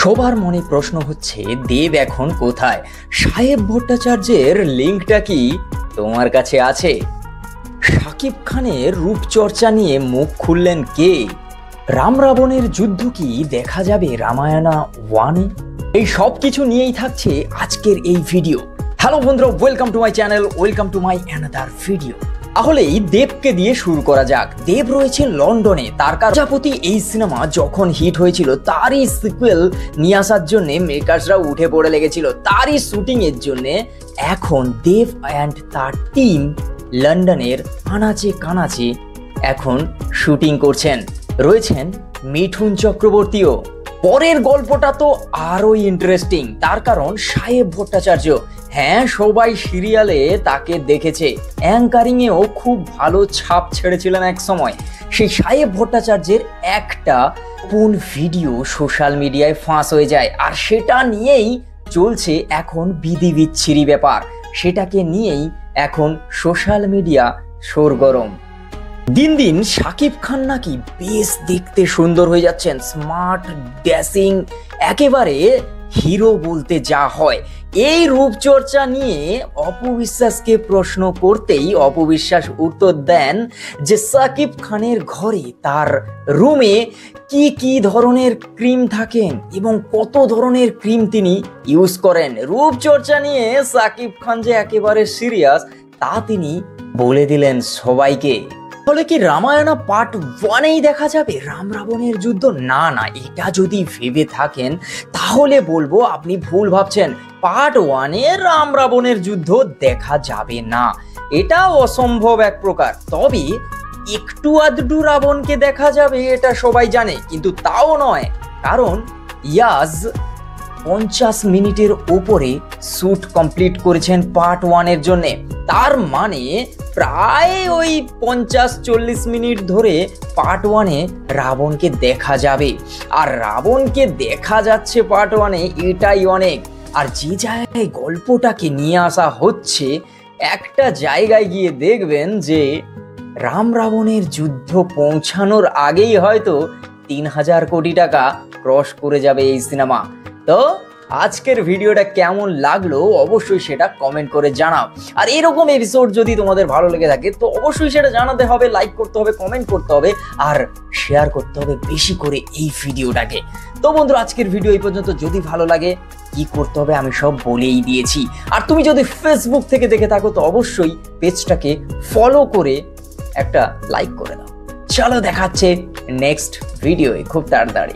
সবার মনে প্রশ্ন হচ্ছে দেব এখন কোথায়? সাহেব ভট্টাচার্যের লিঙ্কটা কি তোমার কাছে আছে? শাকিব খানের রূপচর্চা নিয়ে মুখ খুললেন কে? রাম রাবণের যুদ্ধ কি দেখা যাবে রামায়ণা 1-এ? এই সব কিছু নিয়েই থাকছে আজকের এই ভিডিও। হ্যালো বন্ধুরা, welcome to my channel, welcome to my another video. তাহলেই দেবকে দিয়ে শুরু করা যাক। দেব রয়েছে লন্ডনে, তার কারণ প্রজাপতি এই সিনেমা যখন হিট হয়েছিল তারই সিকুয়েল নিয়ে আসার জন্য মেকার্সরা উঠে পড়ে লেগেছিল। তারই শুটিং এর জন্য এখন দেব অ্যান্ড তার টিম লন্ডনের আনাচে কানাচে এখন শুটিং করছেন। রয়েছেন মিঠুন চক্রবর্তীও। পরের গল্পটা তো আরো ইন্টারেস্টিং, তার কারণ সাহেব ভট্টাচার্য। হ্যাঁ, সবাই সিরিয়ালে তাকে দেখেছে, অ্যাঙ্কারিং এও খুব ভালো ছাপ ছেড়েছিলেন এক সময়। সেই সাহেব ভট্টাচার্যের একটা কোন ভিডিও সোশ্যাল মিডিয়ায় ফাঁস হয়ে যায়, আর সেটা নিয়েই চলছে এখন বিধি বিচ্ছিরি ব্যাপার। সেটাকে নিয়েই এখন সোশ্যাল মিডিয়া সরগরম। দিন দিন শাকিব খান নাকি বেশ দেখতে সুন্দর হয়ে যাচ্ছেন, স্মার্ট, ড্যাসিং, একেবারে হিরো বলতে যা হয়। এই রূপচর্চা নিয়ে অপবিশ্বাসকে প্রশ্ন করতেই অপবিশ্বাস উত্তর দেন যে শাকিব খানের ঘরে, তার রুমে কি কি ধরনের ক্রিম থাকেন এবং কত ধরনের ক্রিম তিনি ইউজ করেন। রূপচর্চা নিয়ে শাকিব খান যে একেবারে সিরিয়াস তা তিনি বলে দিলেন সবাইকে। তাহলে কি রামায়ণা পার্ট 1-এই দেখা যাবে রাম রাবণের যুদ্ধ? না, এটা যদি ভেবে থাকেন তাহলে বলবো আপনি ভুল ভাবছেন। পার্ট 1-এ রাম রাবণের যুদ্ধ দেখা যাবে না, এটা অসম্ভব এক প্রকার। তবে একটু আধটু রাবণকে দেখা যাবে, এটা সবাই জানে, কিন্তু তাও নয়, কারণ ইয়াজ 50 মিনিটের ওপরে শুট কমপ্লিট করেছেন পার্ট 1-এর জন্যে। তার মানে প্রায় ওই 50-40 মিনিট ধরে পার্ট 1-এ রাবণকে দেখা যাবে। আর রাবণকে দেখা যাচ্ছে পার্ট 1-এ, এটাই অনেক। আর যে জায়গায় গল্পটাকে নিয়ে আসা হচ্ছে, একটা জায়গায় গিয়ে দেখবেন যে রাম রাবণের যুদ্ধ পৌঁছানোর আগেই হয়তো 3000 কোটি টাকা ক্রস করে যাবে এই সিনেমা। তো আজকের ভিডিওটা কেমন লাগলো অবশ্যই সেটা কমেন্ট করে জানাও। আর এরকম এপিসোড যদি তোমাদের ভালো লেগে থাকে তো অবশ্যই সেটা জানাতে হবে, লাইক করতে হবে, কমেন্ট করতে হবে, আর শেয়ার করতে হবে বেশি করে এই ভিডিওটাকে। তো বন্ধুরা, আজকের ভিডিও এই পর্যন্ত। যদি ভালো লাগে কি করতে হবে আমি সব বলেই দিয়েছি। আর তুমি যদি ফেসবুক থেকে দেখে থাকো তো অবশ্যই পেজটাকে ফলো করে একটা লাইক করে দাও। চলো, দেখাচ্ছে নেক্সট ভিডিওয়ে খুব তাড়াতাড়ি।